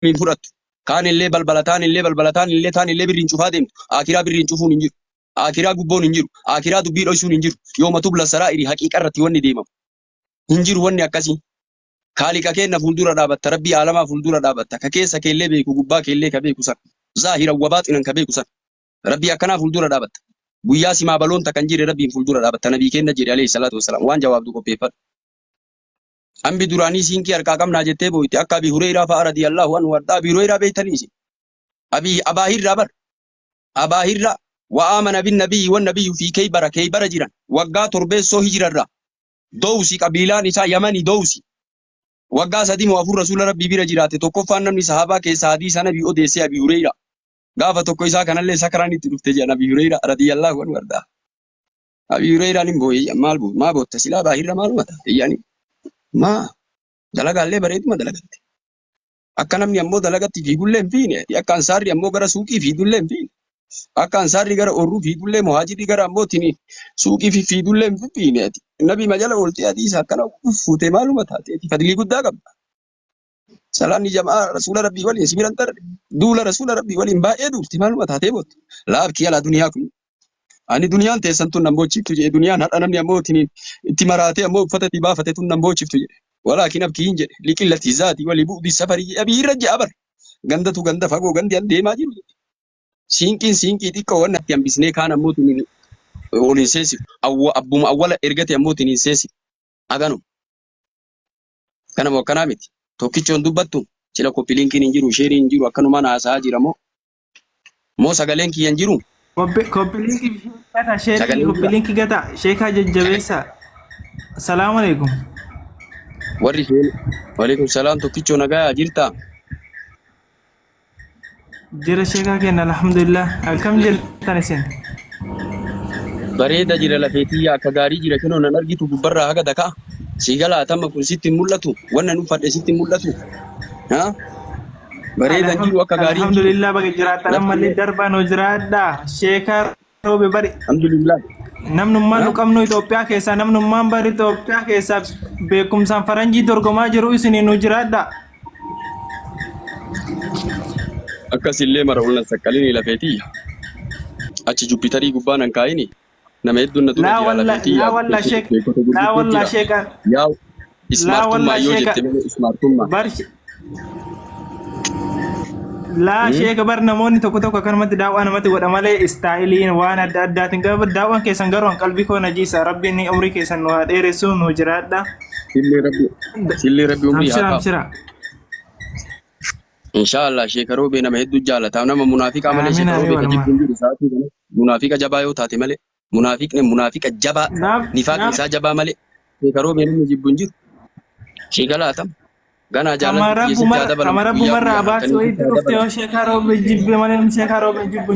min fudhattu. Kaan illee balbalataan illee taan illee birriin cufaa deemtu. Akiraa birriin cufuun hin jiru. Akiraa gubboon hin jiru. Akiraa dubbii dhoysuun hin jiru. Yooma tubla saraa'iri haqiiqa irratti wanni deemamu. Hin jiru wanni akkasii. Kaaliqa keenna fuuldura dhaabatta. Rabbii aalamaa fuuldura dhaabatta. Ka keessa keellee beeku gubbaa keellee ka beeku sana. Zaahira wabaaxinan ka beeku sana. Rabbii akkanaa fuuldura dhaabatta. Guyyaa simaa baloonta kan jire rabbiin fuuldura dhaabatta. Nabii keenna jedhe alayhi salaatu wasalaam waan jawaabdu qopheeffadhu. Ambi duraanii siinqii harkaa qabnaa jettee boo'itti akka Abii Hureyraa fa'a radiyallahu anhu warda Abii Hureyraa beeytaniisi. Abaahirraa bar. Abaahirraa wa'aamana bin nabiyyi wan nabiyyu fi keeybara jiran. Waggaa torbeessoo hijirarraa. Dowsi qabiilaan isaa Yamanii Dowsi. Waggaa 3 moo 4 rasuula rabbii bira jiraate tokkoffaan namni sahaabaa keessaa hadiisa nabii odeessee Abii Hureyraa. Gaafa tokko isaa kanallee sakaraan itti dhufte jedhan Abii Hureyraa radiyallahu anhu warda. Abii Hureyraan hin boo'ee maal boo'e maa boo'te silaa Abaahirra maaluma taate yaani. Maa dalagaallee bareeduma dalagatti. Akka namni ammoo dalagatti fiigullee hin fiine. Akka ansaarri ammoo gara suuqii fiigullee hin fiine. Akka ansaarri gara orruu fiigullee muhaajirri gara ammoo tini suuqii fiigullee hin fiine. Nabi majala ooltee hadiisa akkana fuutee maaluma taateeti. Fadlii guddaa qabda. Salaanni jamaa rasuula rabbii waliin simiran tarre. Duula rasuula rabbii waliin baay'ee duulti maaluma taatee boottu. Laabkii alaa duniyaa kun. Ani duniyaan teessan tun nan boochiftu jedhe duniyaan hadha namni ammoo itti maraatee ammoo uffata itti baafate tun nan boochiftu jedhe. Walaakin abkii hin jedhe liqillati zaatii walii bu'uudhi safarii abiirra je'a bar. Gandatu ganda fagoo gandi an deemaa jiru jedhe. Siinqii xiqqoo wanna itti hambisnee kaan ammoo tun waliin seesifu. Abbuma awwala ergate ammoo tun hin seesifu. Aganum. Kanama akkanaa miti. Tokkichoon dubbattu sila koppiliinkiin hin jiru sheeriin hin jiru akkanumaan haasa'aa jira moo sagaleen kiyya hin jiru. Koppiliinki gata sheekaa jajjabeessa. Assalaamu alaikum. Warri sheen waalaikum salaam tokkichoo nagaa jirta. Jira sheekaa kenna alhamdulillah. Akkam jirtan isin? Bareeda jira lafeetii akka gaarii jira kenoo nan argitu gubbarraa haga dakaa. Sigala atama kun sitti mul'atu wanna nu fadhe sitti mul'atu. Ha? Bareeda jiru akka gaarii. Alhamdulillah baga jiraatan ammallee darbaan hojiraadha. Sheekaa roobe bari. Alhamdulillah. Namnummaan nu qabnu Itoophiyaa keessaa namnummaan bari Itoophiyaa keessaa beekumsaan faranjii dorgomaa jiru isiniin hojiraadha. Akkasillee mara ulna saqqalini lafeetii. Achi Jupitarii gubbaan an kaayini. Nama hedduun na dura jira lafeetii. Laa wallaa sheekaa. Yaa ismaartummaa yoo jette malee ismaartummaa. Laa sheeka bar namoonni tokko akkanumatti daawwaa namatti godha malee istaayiliin waan adda addaatiin gaba daawwan keessan garuu qalbii koo najiisa rabbiin umrii keessan nu haa dheeressu nu jiraadha. Sillee rabbi umrii haa Abshira. Inshallah sheeka roobee nama hedduu jaallata nama munaafiqaa malee sheeka roobee ka jibbuun jiru sa'aatii kana munaafiqa jabaa yoo taate malee munaafiqa jabaa nifaaqni isaa jabaa malee sheeka roobee namni jibbuun jiru sheeka laatama. Gana jalan kamara bumarra abaas wayitti dhufte yoo sheekaa roobe jibbe malee sheekaa roobe jibbu.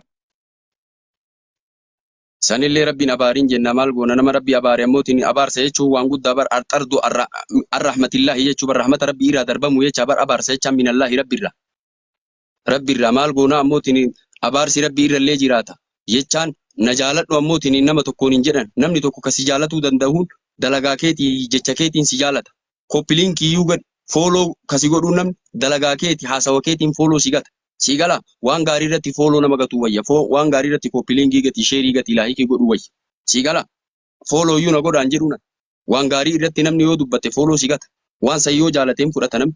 Sanillee rabbiin abaariin jenna maal goona nama rabbii abaare ammoo tiin abaarsa jechuun waan guddaa bar arxardu arrahmatillahi jechuu bar rahmata rabbii irraa darbamu jecha bar abaarsa jechaan minallahi rabbirra maal goona ammoo tiin abaarsi rabbii irrallee jiraata jechaan na jaaladhu ammoo tiin nama tokkoon hin jedhan namni tokko kasi jaalatuu danda'uun dalagaa keetii jecha keetiin si jaalata koppiliinkii yuugan. Follow kasi godhuun namni dalagaa keeti haasawa keetiin follow si gata. Si gala waan gaarii irratti follow nama gatu wayya. Waan gaarii irratti koppiliingii gati sheerii gati laayikii godhu wayya. Si gala follow iyyuu na godhaan jedhu waan gaarii irratti namni yoo dubbate follow si gata. Waan san yoo jaalateen fudhata namni.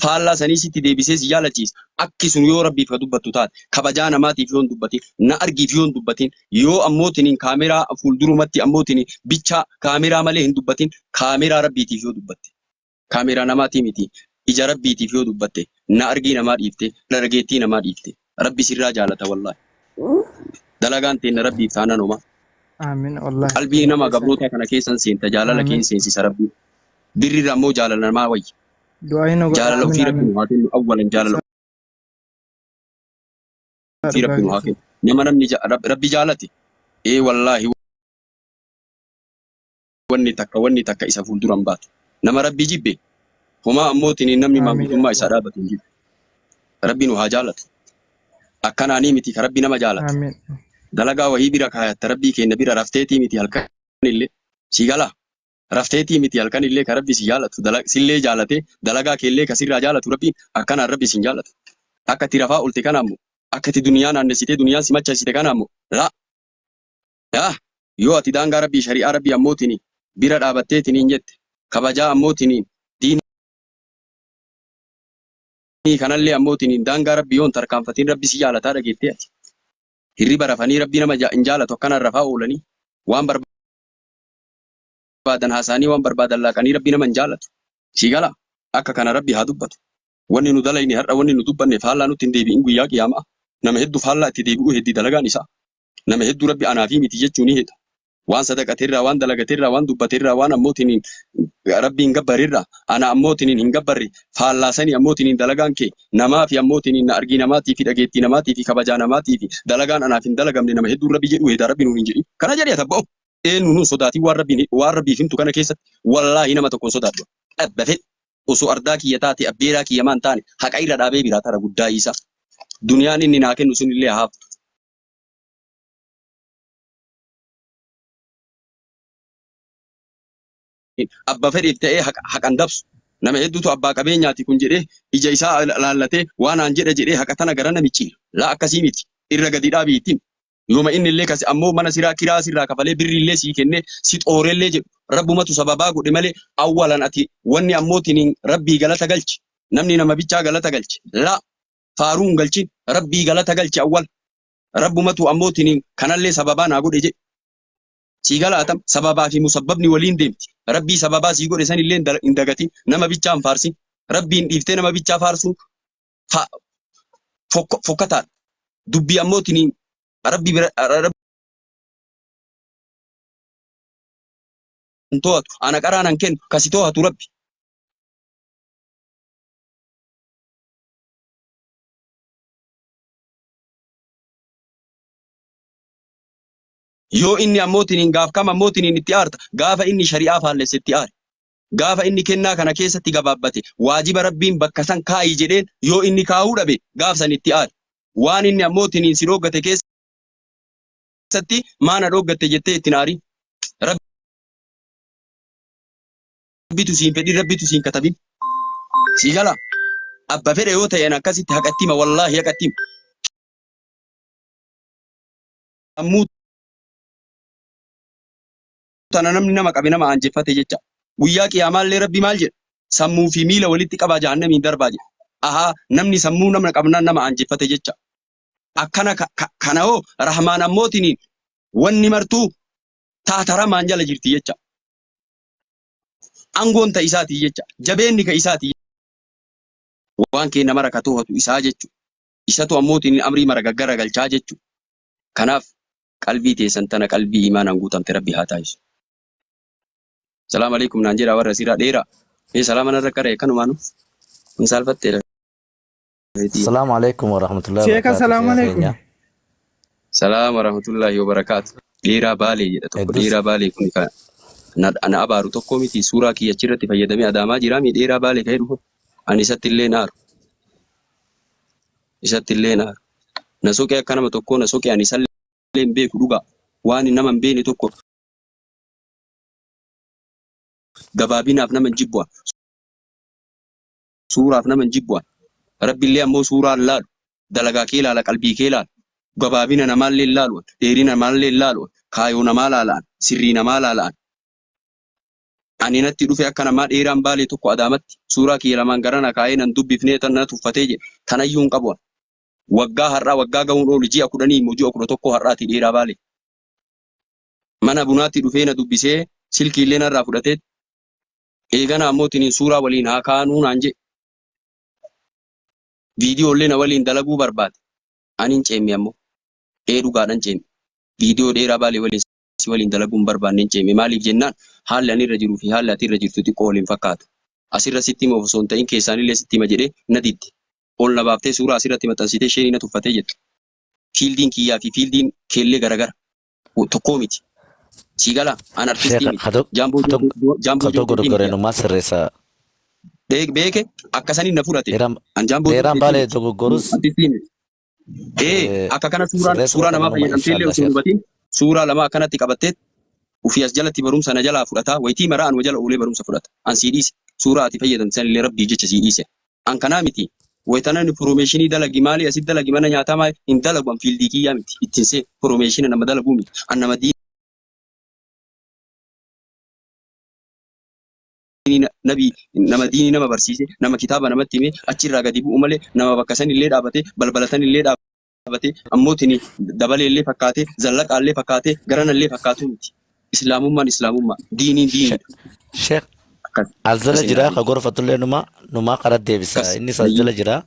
Faallaa sanii sitti deebisee si jaalachiisa. Akki sun yoo rabbiif ka dubbattu taate kabajaa namaatiif yoon dubbatin na argiif yoon dubbatin yoo ammootiniin kaameraa fuuldurumatti ammootiniin bichaa kaameraa malee hin dubbatin kaameraa rabbiitiif yoo dubbatte. Kaameraa namaatii miti ija rabbiitiif yoo dubbatte na argii namaa dhiifte na dhageettii namaa dhiifte rabbi sirraa jaalata wallahi dalagaan teenya rabbiif taanaan homaa. Amiin wallahi. Qalbii nama gabroota kana keessan seenta jaalala keessa seensisa rabbi birrirra ammoo jaalala namaa wayya. Jaalala ofii rabbi nu haa kennu awwalan jaalala ofii rabbi nu haa kennu nama namni rabbi jaalate wallahi wanni takka isa fuulduran baatu. Nama rabbi jibbe homaa ammootiin namni maangudummaa isaa dhaabatu hin jiru. Rabbi nu haa jaalatu. Akkanaanii miti ka rabbi nama jaalata. Dalagaa wahii bira kaayatta rabbii keenya bira rafteetii miti halkan illee si gala. Rafteetii miti halkan illee ka rabbi si jaalatu sillee jaalate dalagaa keellee kasirraa jaalatu rabbi akkanaan rabbi sin jaalatu. Akka itti rafaa olte kana ammoo akka itti duniyaa naannessitee duniyaan si machaasite kana ammoo yaa yoo ati daangaa rabbii shari'aa rabbii ammootiin bira dhaabatteetiin jette kabajaa ammootiin diinii kanallee ammootiin daangaa rabbii yoon tarkaanfatiin rabbi si jaalataa dhageettee ati. Hirriba rafanii rabbii nama hin jaalatu akkanaan rafaa oolanii waan barbaadan haasanii waan barbaadan laaqanii rabbii nama hin jaalatu. Si gala akka kana rabbi haa dubbatu. Wanni nu dalayni har'a wanni nu dubbanne faallaa nutti hin deebi'in guyyaa qiyaamaa. Nama hedduu faallaa itti deebi'uu heddii dalagaan isaa. Nama hedduu rabbi anaafi miti jechuun ni hedha. Waan sadaqateerraa, waan dalagateerraa, waan dubbateerraa, waan ammootiin rabbi hin gabbarirraa, ana ammootiin hin gabbarre faallaasanii ammootiin dalagaan kee namaa fi ammootiin na argii namaatii fi dhageettii namaatii fi kabajaa namaatii fi dalagaan anaaf hin dalagamne nama hedduu rabbi jedhu hedaa rabbi nuun hin jedhin. Kana jedhee tabba'u. Nuun sodaatii waan rabbiif himtu kana keessatti wallaahi nama tokkoon sodaadhu. Dhabbate osoo ardaa kiyya taate abbeeraa kiyya maan taane haqa irra dhaabee biraa tara guddaa isaa. Duniyaan inni naa kennu sun illee haaftu. Abbaa fedheef ta'ee haqan dabsu. Nama hedduutu abbaa qabeenyaati kun jedhee ija isaa laallatee waan aan jedhee haqa tana gara namichiira. Laa akkasii miti. Irra gadi dhaabii ittiin. Yooma inni illee kasi ammoo mana siraa kiraa sirraa kafalee birri illee sii kennee si xoorellee jedhu rabbumatu sababaa godhe malee awwalan ati wanni ammootiin rabbii galata galchi. Namni nama bichaa galata galchi. Laa faaruun galchin rabbii galata galchi awwal. Rabbumatu ammootiin kanallee sababaa naa godhe jedhe. Si galaatam sababaa fi musabbabni waliin deemti. Rabbii sababaa sii godhe san illee hin dagatin nama bichaa hin faarsin. Rabbiin dhiiftee nama bichaa faarsuun fokkataadha. Dubbii ammootiin rabbi to'atu ana qaraanan kennu kasi to'atu rabbi. Yoo inni ammootiin gaaf kam ammootiin itti aarta gaafa inni shari'aa faallesse itti aare. Gaafa inni kennaa kana keessatti gabaabbate waajiba rabbiin bakka san kaa'i jedheen yoo inni kaa'uu dhabe gaaf san itti aare. Waan inni ammootiin si dhoggate keessatti maana dhoggatte jettee ittiin aarii. Rabbitu siin fedhi rabbitu siin katabin. Si gala abba fedhe yoo ta'een akkasitti haqattima wallaahi haqattima. Sammuu tana namni nama qabe nama anjeffate jecha. Guyyaa qiyaamaallee rabbi maal jedha? Sammuu fi miila walitti qabaa jahannamiin darbaa jedha. Ahaa namni sammuu nama qabnaan nama anjeffate jecha. Akkana kana hoo rahmaan ammootiin wanni martuu taataramaan jala jirti jecha. Angoon ta isaatii jecha. Jabeenni ka isaatii. Waan kee nama rakatoo hatu isaa jechu. Isatu ammootiin amrii mara gaggara galchaa jechu. Kanaaf qalbii teessan tana qalbii imaanaan guutamte rabbi haa taasisu. Salaamu alaikum naan jedha warra siraa dheeraa. Salaama narra qaree kanumaanu. Kun saalfatteedha. Assalamu alaikum warahmatullahi Sheekha salaamu alaikum. Salaam warahmatullahi wabarakatuh. Dheeraa baalee jedha tokko. Dheeraa baalee kun ana abaaru tokko miti suuraa kiyya achirratti fayyadamee adaamaa jira mi dheeraa baalee ka'ee dhufu. Ani isatti illee naaru. Isatti illee naaru. Na soqee akka nama tokkoo na soqee ani isallee hin beeku dhugaa. Waan nama hin beekne tokko gabaabinaaf nama hin jibbu'a. Suuraaf nama hin jibbu'a. Rabbillee ammoo suuraan laalu. Dalagaa kee laala qalbii kee laala. Gabaabina namaallee laalu. Dheerina namaallee laalu. Kaayoo namaa laalaan. Sirrii namaa laalaan. Ani natti dhufe akka namaa dheeraan baalee tokko adaamatti suuraa kiyya lamaan garana kaayee nan dubbifnee tan na tuffatee jedhe. Tanayyuu hin qabu. Waggaa har'aa waggaa ga'uun oolu ji'a 10 immoo ji'a 11 har'aati dheeraa baalee. Mana bunaatti dhufee na dubbisee silkiillee narraa fudhatee eegana ammootiin suuraa waliin haa kaanuu naan jedhe. Viidiyoolee na waliin dalaguu barbaade. Ani hin ceemme ammoo. Dhugaadhaan ceemme. Viidiyoo dheeraa baalee waliin si waliin dalaguun barbaanne hin ceemme. Maaliif jennaan haalli ani irra jiruu fi haalli ati irra jirtu xiqqoo waliin fakkaatu. Asirra sitti hima osoo hin ta'in keessaanillee sitti hima jedhee na didde. Ol na baaftee suuraa asirratti maxxansitee isheen na tuffatee jettu. Fiildiin kiyyaa fi fiildiin keellee garagara. Tokkoo miti. Si gala an artistii miti. Jaamboo dogoggoreenummaa sirreessaa. Beeke akkasaniin na fudhate. Dheeraan baalee dogoggorus. Akka kana suuraa namaa fayyadamteellee osoo hin hubatiin suuraa lama akkanatti qabattee وفي أسجلت برمسة نجلا فرتا ويتي مران وجل أولي برمسة فرتا أن سيديس سورة فيدا سن لربي جتش سيديس أن كنامتي ويتنان بروميشني دلقي مالي أسيد دلقي مانا يعتمى إن دلقوا في الديكي يامتي إتنسي بروميشن أنا مدلقومي أنا مدين نبي نما ديني نما برسيسي نما كتابة نما تيمي أشير راجدي بو أمله نما بكسان اللي دابته بلبلتان اللي دابته أموتني دبل اللي فكاته زلك اللي فكاته قرن اللي فكاته إسلام ما ديني شيخ أزل جرا خغرفة الله نما قرأت ديبسا إني سأزل جرا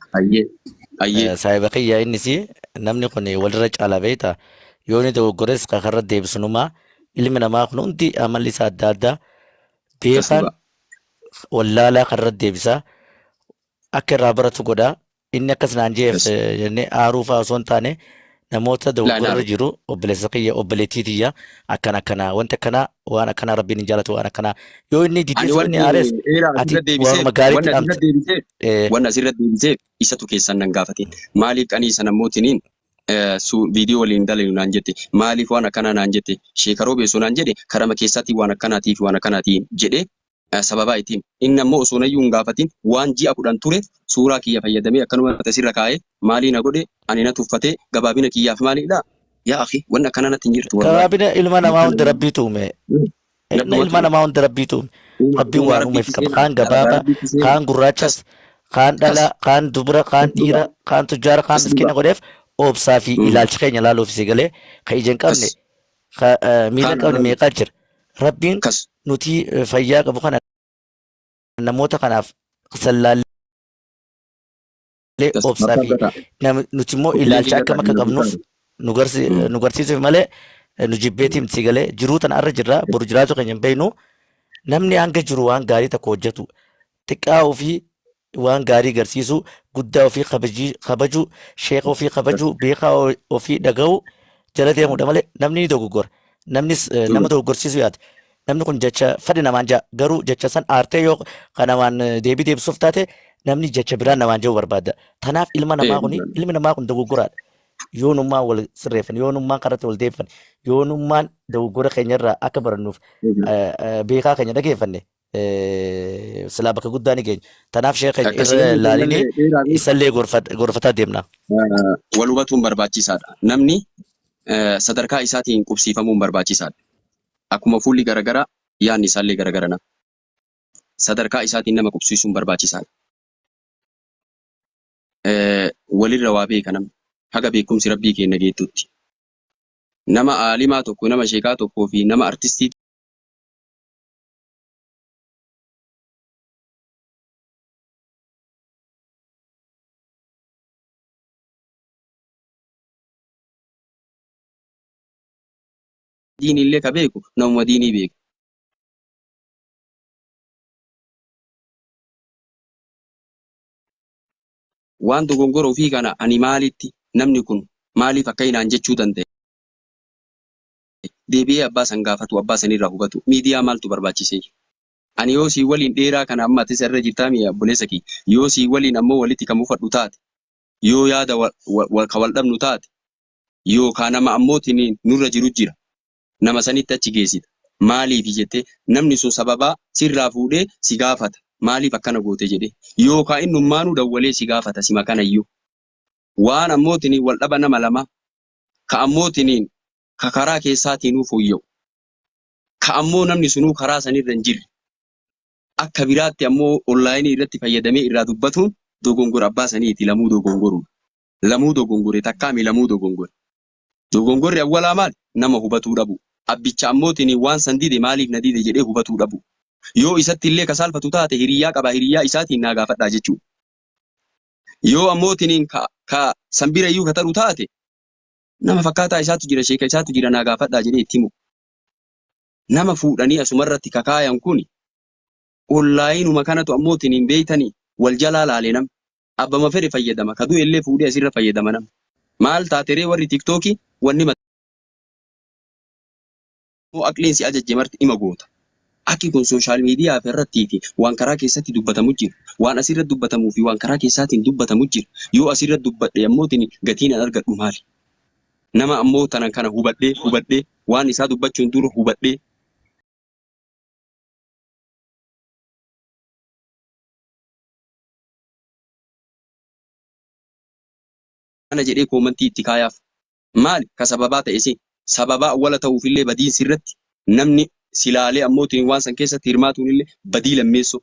أيه سايبقي يا إني سي نمني كوني ولرج على بيتا يوني تو غرس خرّت ديبس نما اللي من ما خنونتي أمل لي سادة بيخان ولا لا خرّت ديبسا أكر رابرة غدا إني كسنان جيف يعني أعرفها صنتاني namoota dogoggora jiru obboleessa kiyya obboleettiitiyya akkana wanta kana waan akkana rabbiin hin jaalatu waan akkana yoo inni diddeessu inni aares ati waan gaariitti dhamte wanna asirratti deebisee isatu keessan nan gaafate maaliif qaniisa namootiniin viidiyoo waliin dalagu naan jette maaliif waan akkana naan jette sheekaroo beesoo naan jedhe karama keessatti waan akkanaatiif waan akkanaatiin jedhe sababa itiin inni ammoo osoo nayyuu hin gaafatin waan ji'a 10 ture suuraa kiyya fayyadamee akkanuma tasirra kaa'ee maalii na godhe ani na tuffatee gabaabina kiyyaaf maaliidha yaa akhi wanna akkana natti hin jirtu gabaabina ilma namaa hundi rabbiitu uume ilma namaa hundi rabbiitu uume rabbiin waan uumeef qaba kaan gabaaba kaan gurraachas kaan dhala kaan dubura kaan dhiira kaan tujjaara kaan miskiina godheef obsaa fi ilaalcha keenya laaluuf si galee ka ija hin qabne miila hin qabne meeqaa jira rabbiin nuti fayyaa qabu kana namoota kanaaf sallaallee obsaa fi nuti immoo ilaalcha akkam akka qabnuuf nu garsiisuuf malee nu jibbeetii miti galee jiruu tana irra jirra boru jiraachuu keenya hin beeknu namni hanga jiru waan gaarii tokko hojjetu xiqqaa ofii waan gaarii garsiisu guddaa ofii kabajuu sheeka ofii kabajuu beekaa ofii dhaga'u jala deemudha malee namni ni dogoggora namnis nama dogoggorsiisu yaada. Namni kun jecha fedhi namaan jaa garuu jecha san aartee yoo kanamaan deebisuuf taate namni jecha biraan namaan jiru barbaada. Tanaaf ilmi namaa kun dogoggoraadha. Yoonummaan wal sirreeffan, yoonummaan karratti wal deeffan, yoonummaan dogoggora keenyarraa akka barannuuf beekaa keenya dhageeffanne silaa bakka guddaa ni geenya. Tanaaf sheeka irra laalinee isallee gorfataa deemna. Wal hubatuun barbaachisaadha. Namni sadarkaa isaatiin qubsiifamuun barbaachisaadha. Akkuma fuulli garagara yaadni isaallee garagara na sadarkaa isaatiin nama qubsiisuun barbaachisaadha. Walirra waa beeka namni haga beekumsi rabbii keenya geettutti nama aalimaa tokko nama sheekaa tokkoo fi nama artistii diinii illee ka beeku namuma diinii beeku. Waan dogongora ofii kana ani maalitti namni kun maaliif akka hinaan jechuu danda'e deebi'ee abbaa san gaafatu abbaa sanirraa hubatu miidiyaa maaltu barbaachisee ani yoo sii waliin dheeraa kana amma ati sarara jirtaa mi'a obboleessa kee yoo sii waliin ammoo walitti kan mufadhu taate yoo yaada wal dhabnu taate yookaan nama ammootiin nurra jiru jira nama sanitti achi geessita maaliif jettee namni sun sababaa sirraa fuudhee si gaafata maaliif akkana goote jedhee yookaan innummaanuu dawwalee si gaafata sima kanayyuu waan ammootiin wal dhaba nama lama ka ammootiin ka karaa keessaatiin fooyya'u ka ammoo namni sunuu karaa sanirra hin jirre akka biraatti ammoo onlaayinii irratti fayyadamee irraa dubbatuun dogongora abbaa saniiti lamuu dogongore takkaami lamuu dogongore dogongorri awwalaa maali nama hubatuu dhabu abbicha ammootiin waan san dide maaliif na dide jedhee hubatuu dhabu yoo isatti illee kasaalfatu taate hiriyyaa qaba hiriyyaa isaatiin naa gaafadhaa jechuudha yoo ammootiin ka sanbira iyyuu kataru taate nama fakkaataa isaatu jira sheeka isaatu jira naa gaafadhaa jedhee itti himu nama fuudhanii asumarratti kakaayan kun onlaayinuma kanatu ammootiin hin beeytanii wal jalaa laale nam abbama fedhe fayyadama kaduu illee fuudhee asirra fayyadama nam maal taateree warri tiktookii wanni aqleensi ajajje marti ima goota akki kun sooshaal miidiyaa irrattiiti waan karaa keessatti dubbatamu jira waan asirratti dubbatamuu fi waan karaa keessaatiin dubbatamu jira yoo asirratti dubbadhe ammootiin gatiin an argadhu maali nama ammoo tanan kana hubadhee waan isaa dubbachuun dura hubadhee kana jedhee koomantii itti kaayaaf. Maali ka sababaa ta'e si sababaa awwala ta'uufillee badiin sirratti namni silaalee ammootiin waan san keessatti hirmaatuunillee badii lammeessoo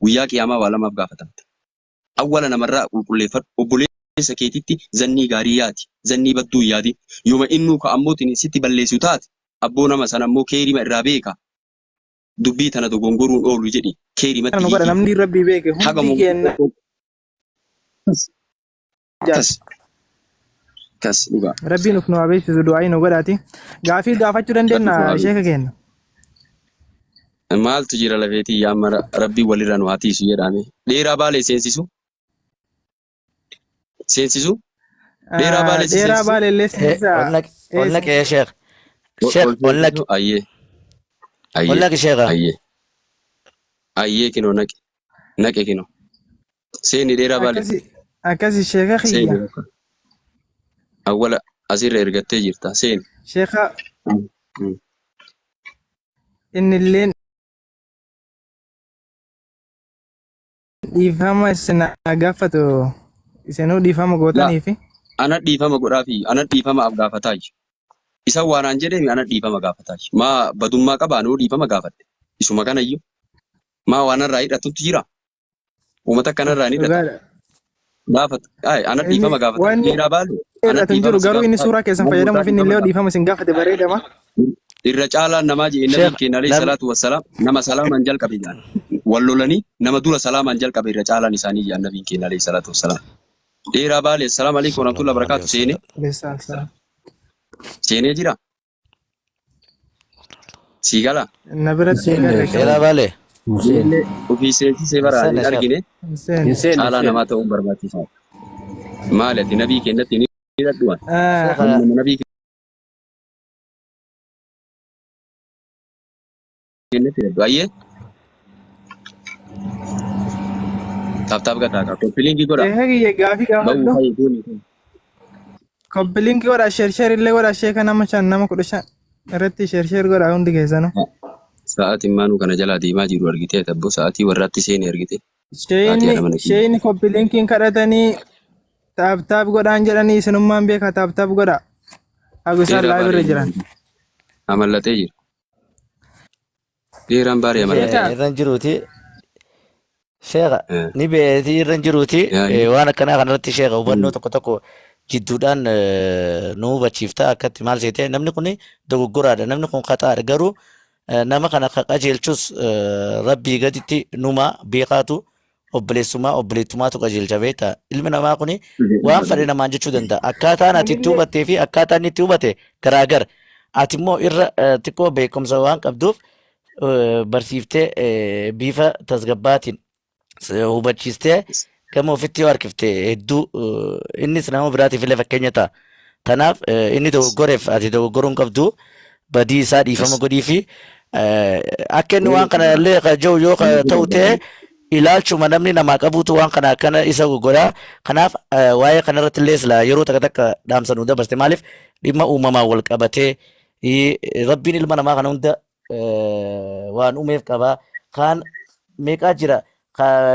guyyaa qiyaamaa waa lamaaf gaafatamta. Awwala namarraa qulqulleeffadhu obboleessa keetitti zannii gaarii yaati zannii badduu yaadi yooma innuu ka ammootiin sitti balleessu taate abboo nama sana ammoo keerima irraa beeka dubbii tana dogongoruun oolu jedhi keerimatti Kan godha namni rabbii beeke haga hundi kenna. kas dhugaa. Rabbiin uf nu haa beeksisu du'aa nu godhaati. Gaafii gaafachuu dandeenya sheeka kenna. Maaltu jira lafeetii yaamma rabbii walirra nu haa tiisu jedhame. Dheeraa baalee seensisu. Seensisu. Dheeraa baalee seensisu. Dheeraa baalee illee seensisaa. Onnaq ya sheekh. Sheekh onnaq. Ayyee. Ayyee. Onnaq sheekha. Ayyee. Ayyee kinoo naqe. Naqe kinoo. Seeni dheeraa baalee. Akkasi sheeka xiyya. Awwala asirra ergattee jirta. Seeni. Sheeka inni illeen dhiifama isin gaafatu isinuu dhiifama gootaniifi. Ana dhiifama godhaafi ana dhiifama af gaafataa jiru. Isa waanaan jedhemi ana dhiifama gaafataa jiru. Maa badummaa qabaa nuu dhiifama gaafadhe. Isuma kanayyuu. Maa waanarraa hidhatutti jira. Uummata kanarraa ni hidhata. Gaafata. Ana dhiifama gaafata. Dheeraa baalee. Hidhatu hin jiru garuu inni suuraa keessan fayyadamuuf inni illee dhiifama isin gaafate bareedama. Irra caalaan namaa jee nabi keenya alayhi salaatu wassalaam nama salaamaan jalqabe jaan. Wal lolanii nama dura salaamaan jalqabe irra caalaan isaanii jaan nabi keenya alayhi salaatu wassalaam. Dheeraa baalee assalaamu alaykum warahmatullahi wabarakaatu seenee. Seenee jira. Siigala. Na bira seenee. Dheeraa baalee. Ofii seensisee baraan argine. Caalaa namaa ta'uun barbaachisaa. Maali ati nabii keenyatti ni hidhadhuwan. Nabii keenyatti hidhadhu. Ayyee. Taaptaap gataa koppiliingii godha. Gaafii gaafadhu. Koppiliingii godha sheer illee godha sheeka nama 5 nama 15 irratti sheer godha hundi keessanuu. Sa'aatiin maanuu kana jalaa deemaa jiru argitee tabboo sa'aatii warraatti seenee argite. Sheeyini koppiliingiin kadhatanii taaptaap godhaan jedhanii isinummaan beeka taaptaap godha. Agusaan laayibirra jiran. Amallatee jira. Dheeraan baarii amallatee. Irran jiruuti. Sheekha ni beetii irran jiruuti. Waan akkanaa kanarratti sheekha hubannoo tokko tokko jidduudhaan nu hubachiifta akkatti maal seetee namni kun dogoggoraadha namni kun xaxaadha garuu nama kana qajeelchus rabbii gaditti numa beekaatu obboleessummaa obboleettumaatu qajeelcha beekta ilmi namaa kun waan fedhe namaan jechuu danda'a akkaataan ati itti hubattee fi akkaataan itti hubate garaagara ati immoo irra xiqqoo beekumsa waan qabduuf barsiiftee bifa tasgabbaatiin hubachiistee gama ofitti yoo harkifte hedduu innis nama biraatiif illee fakkeenya ta'a. Tanaaf inni dogoggoreef ati dogoggoruun qabdu badii isaa dhiifama godhii fi akka inni waan kana illee jiru yoo ta'u ta'e ilaalchuma namni namaa qabuutu waan kana akkana isa godhaa. Kanaaf waa'ee kanarratti illee sila yeroo takka takka dhaamsa nu dabarste maaliif dhimma uumamaa wal qabatee rabbiin ilma namaa kana hunda waan uumeef qabaa. Kaan meeqaa jira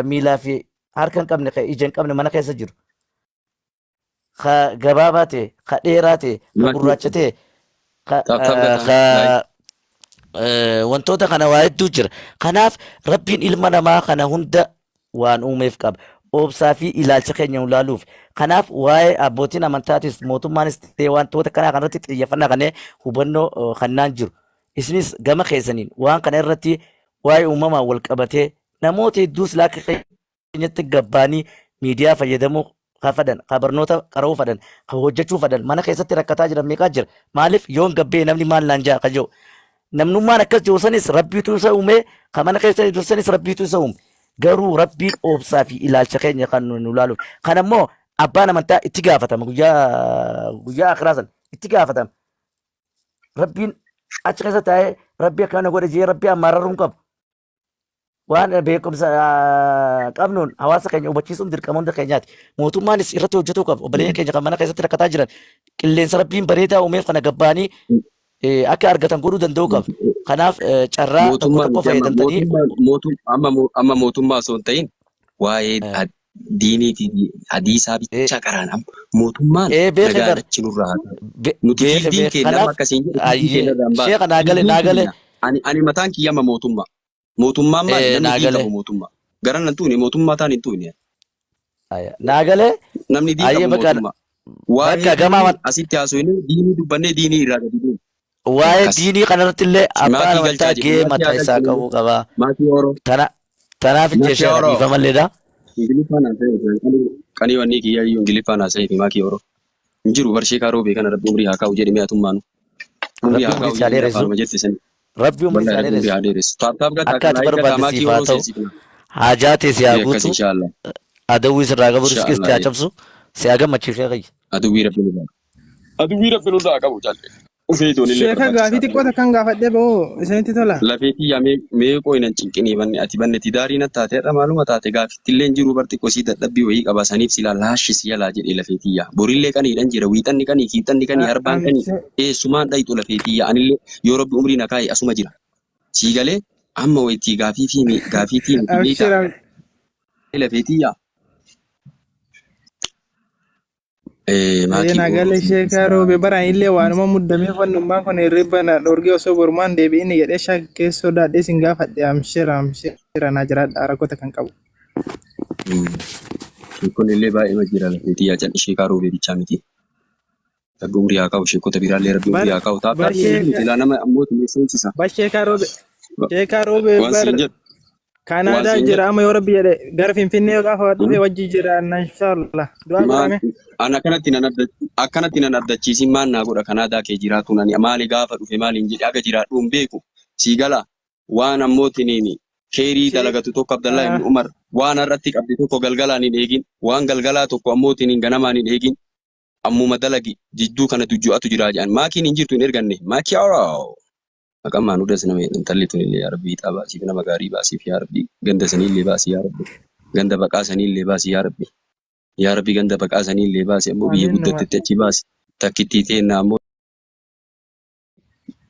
miilaa fi harka hin qabne ija hin qabne mana keessa jiru. Gabaabaa ta'e, dheeraa ta'e, gurraacha ta'e, wantoota kana waa hedduu jira. Kanaaf rabbiin ilma namaa kana hunda waan uumeef qaba. Obsaa fi ilaalcha keenya ilaaluuf. Kanaaf waa'ee abbootiin amantaatis mootummaanis ta'e wantoota kanaa kanarratti xiyyeeffannaa kanneen hubannoo kannaan jiru. Isinis gama keessaniin waan kana irratti waa'ee uumamaa wal qabatee namoota hedduus laakka keenyatti gabbaanii miidiyaa fayyadamuu kafadan barnoota qara'uu fadan hojjechuu fadan mana keessatti rakkataa jiran meeqaa jira maaliif yoon gabbee namni maal naan jaa kajoo namnummaan akkas jiru sanis rabbiitu isa uume kan mana keessa jiru sanis rabbiitu isa uume garuu rabbiin obsaa fi ilaalcha keenya kan nu ilaaluuf kan ammoo abbaan amantaa itti gaafatama guyyaa akhiraa san itti gaafatama rabbiin achi keessa taa'ee rabbi akkana godhe jee rabbi ammaararruun qabu waan beekumsa qabnuun hawaasa keenya hubachiisuun dirqama hunda keenyaati. Mootummaanis irratti hojjetuu qabu. Obboleeyyan keenya kan mana keessatti rakkataa jiran qilleensa rabbiin bareedaa uumeef kana gabbaanii akka argatan godhuu danda'uu qabu. Kanaaf carraa tokko tokko fayyadamtanii. Amma mootummaa osoo hin ta'in waa'ee diiniitii fi hadiisaa bicha qaraan mootummaan beeka nagaa gar achi nurraa haa ta'u. Nuti beeka fiildiin beeka keenya kanaaf amma akkasiin jedhu fiildii ayyee keenya irraan baatu. sheeka naagale Fiildiin naagale keenya ani mataan kiyyama mootummaa. Mootummaan maali? Namni dii naagale qabu mootummaa. Garan nan tuune mootummaa taan hin tuune. naagale Namni dii ayyee qabu bakka mootummaa. Waa'ee bakka gamaa diinii asitti haasofnee diinii dubbannee diinii irraa gadi deemu. waa'ee Akkas. diinii kanarratti illee abbaan Maakii amantaa galchaa jedhu. gahee Maakii mataa haa isaa galchinu. qabu qaba. Maakii Oroo. Tanaaf Maakii jecha Oroo. dhiifamalleedha. Ingiliffaan haasa'e. Qanii wanni kiyyaa iyyuu Ingiliffaan haasa'e fi maakii Oroo. Hin jiru barshee kaaroo beekan rabbi umrii haa kaa'u jedhee mi'aatummaanu. Umrii Rabbi haa umrii kaa'u isaa jedhee dheeressu. afaanuma jette sani. Rabbi umrii Wallahi isaa rabbi umrii dheeressu. haa dheeressu. Taaptaaf gataa Akka ati kan laayika barbaadde maakii siif haa Oroo ta'u. seensifna. Haajaa si haa Akkas guutu. inshaallah. Adawwii sirraa qabu riskis Inshaallah. haa cabsu. Si haa gammachiisee qayyi. Aduwwii rabbi nurraa. Aduwwii rabbi nurraa qabu caalle. Ufee ijoollee Sheeka gaafii barbaachisaa. xiqqoota kan gaafadhee ba'u isinitti tola. Lafeetii yaamee meeqoo hin cinqinii banne ati banne tidaarii na taate irra maaluma taate gaafitti illee jiru barti kosii dadhabbii wayii qaba saniif silaa laashis yalaa jedhee lafeetii yaa borillee qaniidhan jira wiixanni qanii kiixanni qanii harbaan qanii eessumaan dhayitu lafeetii yaa anillee yoo rabbi umrii na kaa'e asuma jira sii galee amma wayittii gaafii miti Abshira. lafeetii yaa maakii Nagalee sheekaa roobe baraan illee waanuma muddamee fannummaan kun hirribba na dhorgee osoo borumaan deebi'inni jedhee shakkee sodaadhee sin gaafadhe amshira naa jiraadha rakkota kan qabu. kun illee baay'ee jira lafeetii yaa jal'ishee kaaroo beebichaa miti. Rabbi umrii haa kaa'u sheekota biraallee rabbi umrii haa kaa'u taa'aa ilaa nama ammoo seensisa. Bar sheekaa roobe Waan bar siin jedhu Kanaadaa jira amma yoo rabbi jedhe gara Finfinnee gaafa dhufe wajji jira inshallah. Du'aa godhame. Ana akkanatti nan abdachiisin maan naa godha Kanaadaa kee jiraatu nani maali gaafa dhufe maaliin jedhe aga jiraadhu hin beeku sii gala waan ammootiin keerii dalagatu tokko Abdallaa ibn Umar waan irratti qabdi tokko galgalaan hin eegin waan galgalaa tokko ammootiin ganamaan hin eegin ammuma dalagi jidduu kana tujju'atu jira jedhan maakiin hin jirtu hin erganne maakii oroo. Maqammaan hudas nama intalli tun illee yaa rabbi ixaa baasiif nama gaarii baasiif yaa rabbi ganda sanii illee baasi yaa rabbi ganda baqaa sanii illee baasi yaa rabbi ganda baqaa sanii illee baasi ammoo biyya guddattetti achi baasi takkittii teenna ammoo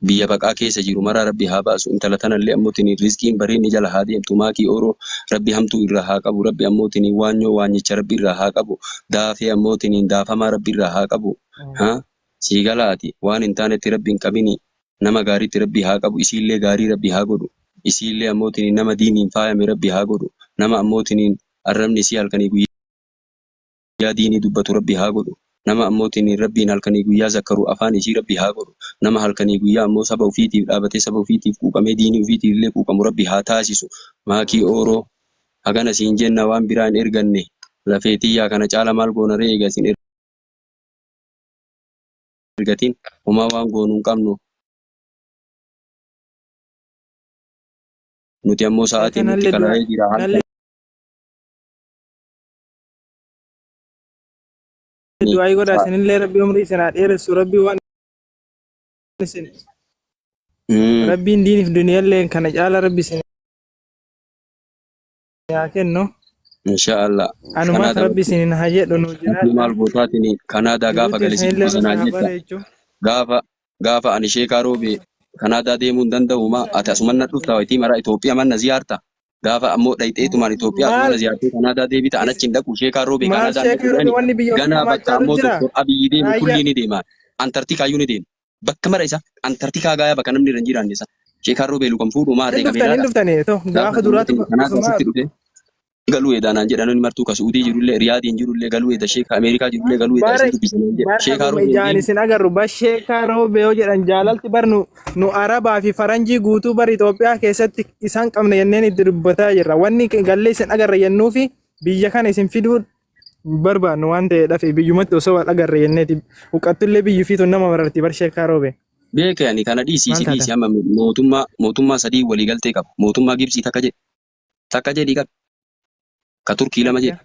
biyya baqaa keessa jiru maraa rabbi haa baasu intala tanallee ammootiin rizqiin bareedni jala haa deemtu maakii oroo rabbi hamtuu irraa haa qabu rabbi ammootiin waanyoo waanyicha rabbi irraa haa qabu daafee ammootiin daafamaa rabbi irraa haa qabu sii galaati waan hin taanetti rabbi hin qabini. Nama gaariitti rabbi haa qabu isiillee gaarii rabbi haa godhu isiillee ammootiin nama diiniin faayame rabbi haa godhu nama ammootiin arrabni isii halkanii guyyaa diinii dubbatu rabbi haa godhu nama ammootiin rabbiin halkanii guyyaa zakkaru afaan isii rabbi haa godhu nama halkanii guyyaa ammoo saba ofiitiif dhaabatee saba ofiitiif quuqamee diinii ofiitiif illee quuqamu rabbi haa taasisu maakii oroo hagana siin jenna waan biraa hin erganne lafeetiyyaa kana caala maal goona ree eegasin ergatiin homaa waan goonuu hin qabnu. Nuti ammoo sa'aatiin nuti kalaa'ee jira. Du'aa godhaa isinillee rabbi umrii isinaa dheeressu rabbi waan isin rabbiin diiniif duniyaallee kana caala rabbi isin haa kennu. Inshaallah. Anumaaf rabbi isin haa jedhu nu jiraadha. Maal gootaatiin Kanaadaa gaafa galisi sanaa jetta. Gaafa ani sheekaa roobee Kanaadaa deemuu hin danda'u maa ati asuman na dhuftaa wayitii maraa Itoophiyaa manna ziyaarta gaafa ammoo dhayxeetumaan Itoophiyaa asuman ziyaartee Kanaadaa deebita an achi hin dhaqu sheekaa roobee Kanaadaa ganaa bakka ammoo tokko abiyyi deemu kulli ni deema Antarktikaa iyyuu ni deema bakka mara isa Antarktikaa gaaya bakka namni irra hin jiraanne isa sheekaa roobee lukan fuudhu maa reega beelaadha gaafa duraatu Kanaadaa sitti dhufe galuu edaanaan jedhan martuu ka Suudii jirullee Riyaadiin jirullee galuu eda sheeka Ameerikaa jirullee galuu eda isin dubbisan sheekaa roobee ijaan isin agarru bar sheekaa roobee yoo jedhan jaalalti bar nu Arabaa fi Faranjii guutuu bar Itoophiyaa keessatti isaan qabna jenneen itti dubbataa jirra wanni gallee isin agarra jennuu fi biyya kana isin fiduu barbaannu waan ta'eedhaaf biyyumatti osoo wal agarra jenneeti huqqattullee biyyu fiitu nama mararti bar sheekaa roobee. Beekani kana dhiisii amma mootummaa sadii walii galtee qaba mootummaa Gibsii takka jedhii qaba. Ka Turkii lama jedhe.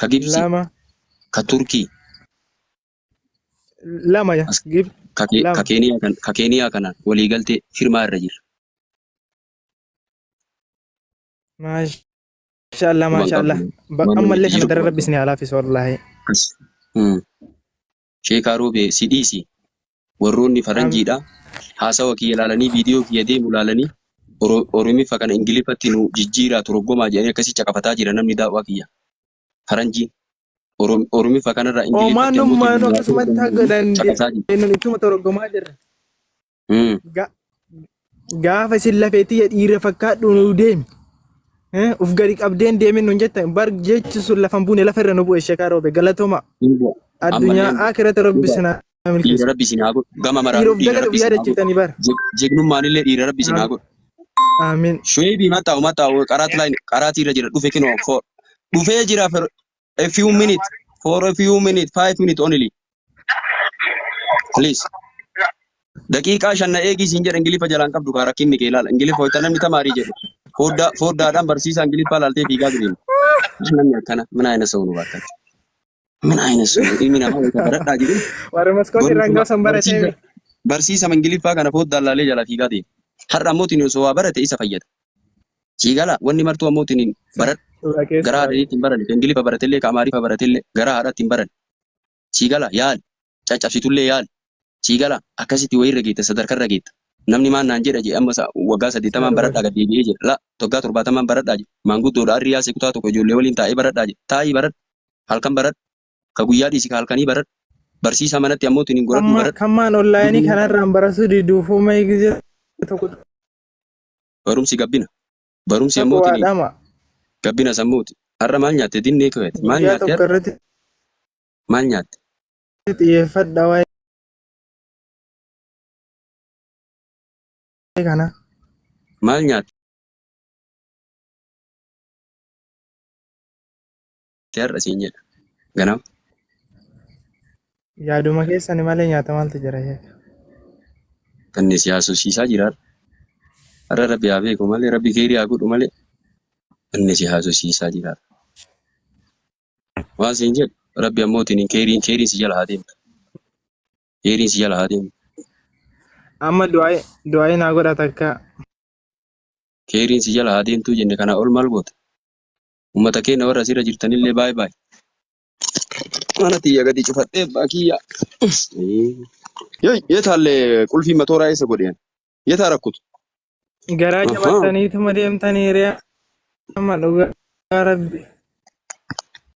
Ka Gibsii. Ka Turkii. Lama Ka Keeniyaa kana waliigaltee firmaa irra jira. Maashaallah. Ammallee kana dara rabbi isin haa laafisu wallaahi. Sheekaa roobee si dhiisi warroonni faranjiidha haasawa kiyya ilaalanii viidiyoo kiyya deemu ilaalanii Oromi fa kana Ingiliffatti nu jijjiiraa turoggomaa jedhanii akkasii caqafataa jira namni daawwaa kiyya. Faranjiin Oromi fa kanarraa Ingiliffatti Omaanummaan akkasumatti haggadan caqasaa jira. deeman ittuma torgomaa jirra. Gaafa isin lafeetti dhiira fakkaadhu nu deemi. Uf gadi qabdeen deemin nun jettan bar jechi sun lafan buune lafa irra nu bu'e sheekaa roobe galatoma. Addunyaa akirata rabbi sinaa milkeessa. Dhiira rabbi sinaa godhu. Gama maraa Dhiiroof dhiira daga rabbi guyyaa sinaa godhu. dachitanii bara. Jegnummaanillee dhiira rabbi sinaa godhu. Amiin. Shueebii mataa'u qaraatii irra jira dhufe kinoo dhufee jira for a few minutes 5 minutes only. Please. Daqiiqaa 5 na eegii siin jedha Ingiliffa jalaan qabdu kaa rakkinni kee ilaala. Ingiliffa ho'itta namni tamaarii jedhu. Fooddaadhaan barsiisaa Ingiliffaa laaltee fiigaa jireenya. Namni akkana mina ayina sa'u nu baakkan. Mina ayina sa'u ilmi namaa ho'itta baradhaa jiru. Warra maskoonni rangaa san baratee. Barsiisa Ingiliffaa kana fooddaan laalee jala fiigaa deema. Har'a ammootiin osoo waa barate isa fayyada. Siigala wanni martuu ammootiin baradha. Garaa haadhatti hin baranne. Ingiliffa baratellee Amaariffa baratellee garaa haadhatti hin baranne. Siigala yaali. Caccabsitullee yaali. Siigala akkasitti wayirra geetta sadarkarra geetta. Namni maan naan jedha amma waggaa 80 baradhaa gad deebi'ee jedha. La waggaa 70 baradhaa jedha. Maanguddoodha harri yaase kutaa tokko ijoollee waliin taa'ee baradhaa jedha. Taa'ii baradha. Halkan baradha. Ka guyyaa dhiisi ka halkanii baradha. Barsiisa manatti ammootiin hin godhadhu baradha. Kammaan onlaayinii kanarraan barasuu diduufuu mayi gizee tokko. Barumsi gabbina. Barumsi ammootiin gabbina sammuuti. Har'a maal nyaatte dinnee kawwate. Maal nyaatte? Maal nyaatte? Xiyyeeffadha waa'ee kana. Maal nyaatte? Har'a siin jedha. Ganama. Yaaduma keessani malee nyaata maaltu jira jechuudha. Kan siyaasosiisaa jira. Har'a rabbi haa beeku malee rabbi keerii haa godhu malee. Kan siyaasosiisaa jira. Waan siin jedhu rabbi ammootiin keeriin si jala haa deemtu. Keeriin si jala haa deemtu. Amma du'aa'ee naa godhata akka. Keeriin si jala haa deemtuu jenne kana ol maal goota? Uummata keenya warra asirra jirtanillee baay'ee. Mana tiyya gadi cufadhee baakiyya. Yeetaallee qulfii matooraa eessa godheen? Yeetaa rakkutu? Garaa jabaataniituma deemtanii riyaa. Amma dhugaa rabbi.